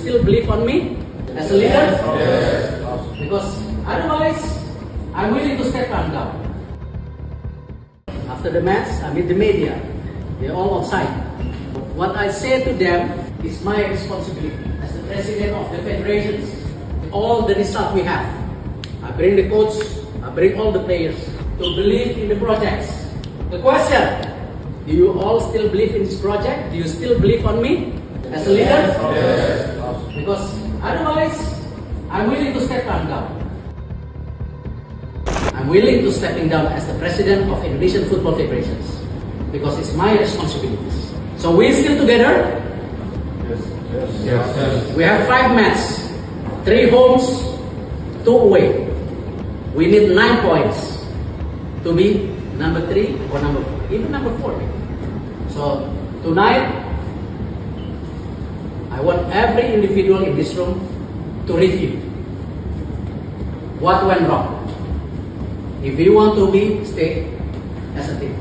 still believe on me as a leader? Yes. Because otherwise, I'm willing to step down. After the match, I meet the media. They're all outside. What I say to them is my responsibility as the president of the federations. All the result we have, I bring the coach, I bring all the players to believe in the projects. The question, do you all still believe in this project? Do you still believe on me as a leader? Yes. Because otherwise, I'm willing to step down. I'm willing to stepping down as the president of Indonesian Football Federations because it's my responsibilities. So we're still together. Yes. We have 5 matches, 3 homes, 2 away. We need 9 points to be number 3 or number 4, even number 4. So tonight, I want every individual in this room to review what went wrong. If you want to be, stay as a team.